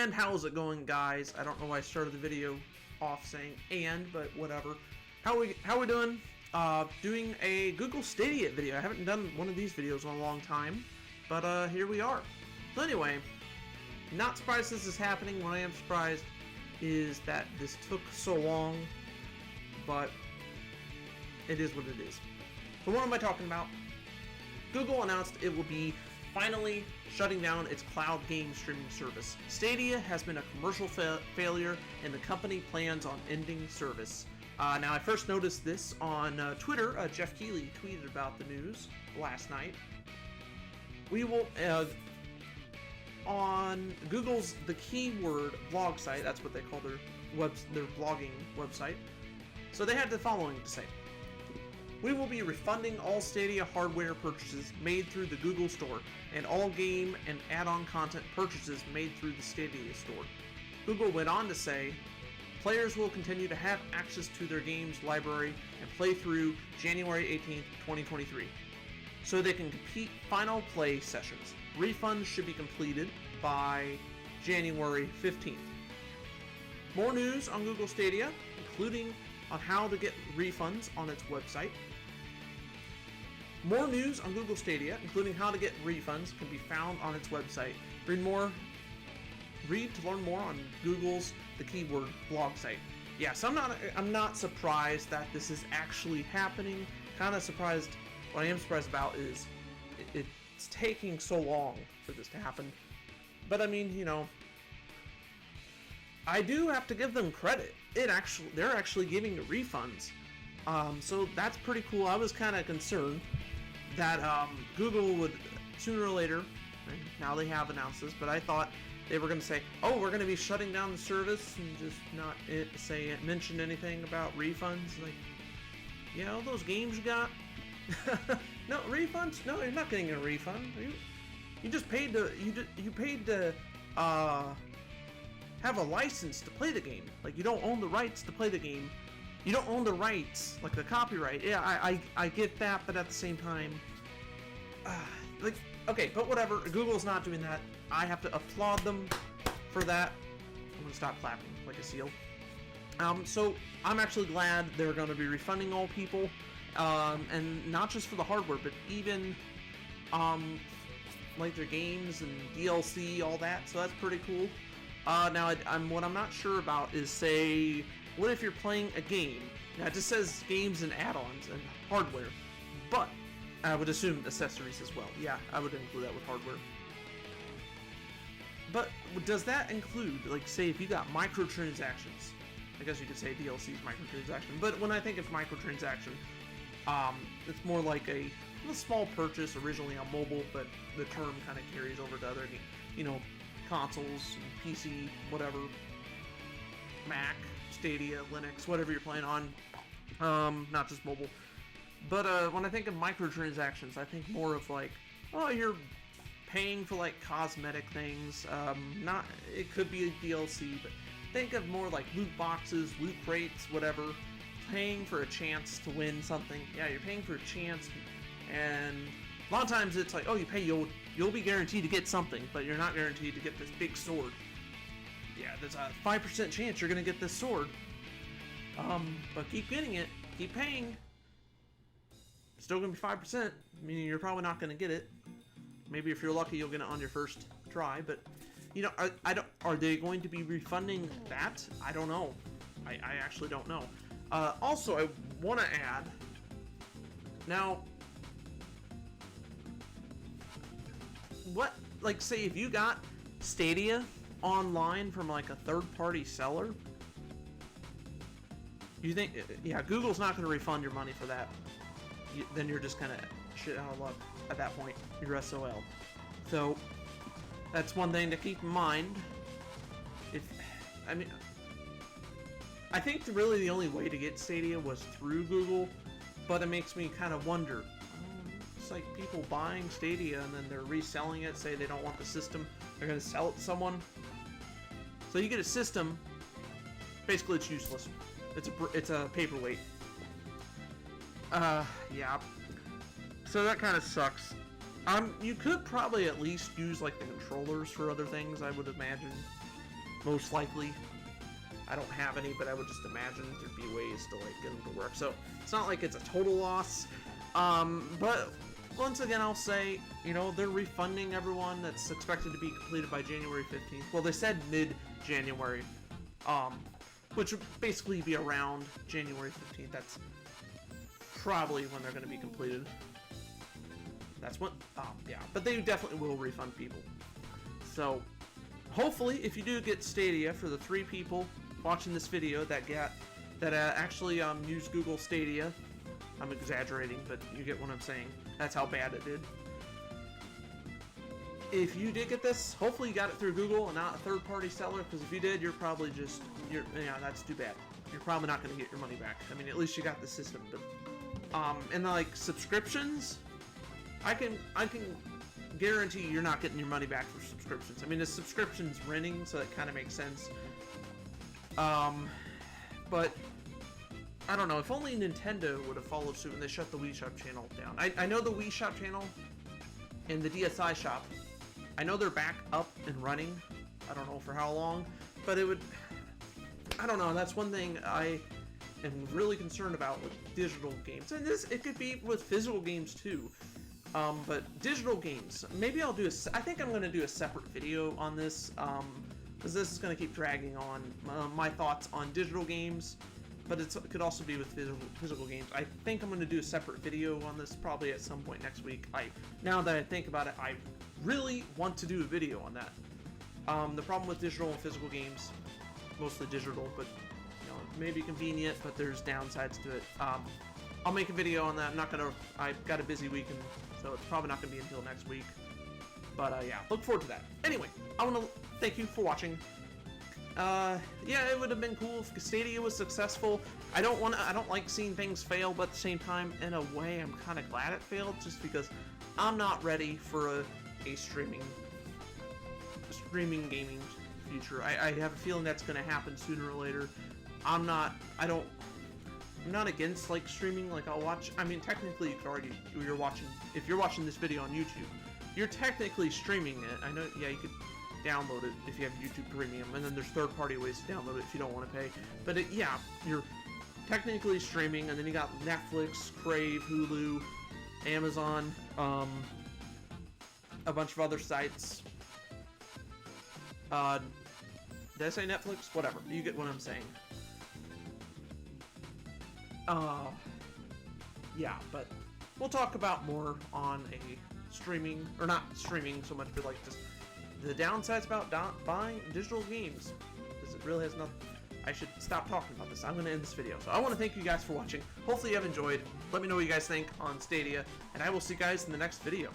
And how's it going, guys? I don't know why I started the video off saying "and," but whatever. How we doing? Doing a Google Stadia video. I haven't done one of these videos in a long time, but here we are. So anyway, not surprised this is happening. What I am surprised is that this took so long, but it is what it is. So what am I talking about? Google announced it will be finally shutting down its cloud game streaming service. Stadia has been a commercial failure, and the company plans on ending service. Now, I first noticed this on Twitter. Jeff Keighley tweeted about the news last night. We will, on Google's The Keyword blog site, that's what they call their blogging website. So they had the following to say. We will be refunding all Stadia hardware purchases made through the Google Store and all game and add-on content purchases made through the Stadia Store. Google went on to say, players will continue to have access to their games library and play through January 18th, 2023, so they can complete final play sessions. Refunds should be completed by January 15th. More news on Google Stadia, including on how to get refunds on its website. More news on Google Stadia, including how to get refunds, can be found on its website. Read to learn more on Google's The Keyword blog site. Yes, I'm not surprised that this is actually happening. Kind of surprised. What I am surprised about is it's taking so long for this to happen. But I mean, you know, I do have to give them credit. They're actually giving the refunds. So that's pretty cool. I was kind of concerned that Google would sooner or later, right, now they have announced this, but I thought they were going to say, oh, we're going to be shutting down the service and just not mention anything about refunds. Like, you know, those games you got? No, refunds? No, you're not getting a refund. You just paid to, you paid to have a license to play the game. Like, you don't own the rights to play the game. You don't own the rights, like the copyright. Yeah, I get that, but at the same time, like, okay, but whatever. Google's not doing that. I have to applaud them for that. I'm gonna stop clapping like a seal. So I'm actually glad they're gonna be refunding all people, and not just for the hardware, but even like their games and DLC, all that. So that's pretty cool. Now, what I'm not sure about is, say, what if you're playing a game? Now, it just says games and add-ons and hardware, but I would assume accessories as well. Yeah, I would include that with hardware. But does that include, like, say, if you got microtransactions? I guess you could say DLC is microtransaction, but when I think of microtransaction, it's more like a small purchase originally on mobile, but the term kind of carries over to other, you know, consoles, PC, whatever, Mac, Stadia, Linux, whatever you're playing on, not just mobile. But when I think of microtransactions, I think more of like, oh, you're paying for like cosmetic things. It could be a DLC, but think of more like loot boxes, loot crates, whatever. Paying for a chance to win something. Yeah, you're paying for a chance, and a lot of times it's like, oh, you pay, you'll be guaranteed to get something, but you're not guaranteed to get this big sword. Yeah, there's a 5% chance you're gonna get this sword. But keep getting it, keep paying. Still gonna be 5%, meaning you're probably not gonna get it. Maybe if you're lucky, you'll get it on your first try. But you know, are they going to be refunding that? I don't know. I actually don't know. Also, I want to add. Now, what, like, say if you got Stadia online from like a third-party seller, you think, yeah, Google's not going to refund your money for that. Then you're just kind of shit out of luck at that point. You're SOL. So that's one thing to keep in mind. I think really the only way to get Stadia was through Google, but it makes me kind of wonder. It's like people buying Stadia and then they're reselling it, say they don't want the system, they're going to sell it to someone. So you get a system, basically it's useless. It's a paperweight. Yeah. So that kind of sucks. You could probably at least use like the controllers for other things, I would imagine. most likely. I don't have any, but I would just imagine there'd be ways to like get them to work. So it's not like it's a total loss. But once again, I'll say, you know, they're refunding everyone that's expected to be completed by January 15th. Well, they said mid-January, which would basically be around January 15th. That's probably when they're going to be completed. That's what, yeah, but they definitely will refund people. So hopefully, if you do get Stadia, for the 3 people watching this video that actually use Google Stadia, I'm exaggerating, but you get what I'm saying. That's how bad it did. If you did get this, hopefully you got it through Google and not a third-party seller, because if you did, you're probably just, yeah, that's too bad. You're probably not going to get your money back. I mean, at least you got the system, but, and like subscriptions, I can guarantee you're not getting your money back for subscriptions. I mean, the subscription's renting, so that kind of makes sense. But I don't know, if only Nintendo would have followed suit and they shut the Wii Shop channel down. I know the Wii Shop channel and the DSi shop, I know they're back up and running. I don't know for how long, but it would, I don't know, that's one thing I am really concerned about with digital games. And it could be with physical games too. But digital games, maybe I'll do I think I'm going to do a separate video on this, because this is going to keep dragging on, my thoughts on digital games, but it could also be with physical games. I think I'm going to do a separate video on this probably at some point next week. Now that I think about it, I really want to do a video on that. The problem with digital and physical games, mostly digital, but you know, it may be convenient, but there's downsides to it. I'll make a video on that. I've got a busy weekend, so it's probably not going to be until next week. But yeah, look forward to that. Anyway, I want to thank you for watching. Yeah, it would have been cool if Stadia was successful. I don't like seeing things fail, but at the same time, in a way, I'm kind of glad it failed, just because I'm not ready for a streaming gaming future. I have a feeling that's going to happen sooner or later. I'm not against like streaming. Like I'll watch. I mean, technically, you could argue if you're watching this video on YouTube, you're technically streaming it. I know. Yeah, you could download it if you have YouTube Premium, and then there's third-party ways to download it if you don't want to pay. But yeah, you're technically streaming, and then you got Netflix, Crave, Hulu, Amazon, a bunch of other sites. Did I say Netflix? Whatever. You get what I'm saying. Yeah, but we'll talk about more on a streaming, or not streaming so much, but like just the downsides about buying digital games, because it really has nothing. I should stop talking about this. I'm going to end this video. So I want to thank you guys for watching. Hopefully you have enjoyed. Let me know what you guys think on Stadia, and I will see you guys in the next video.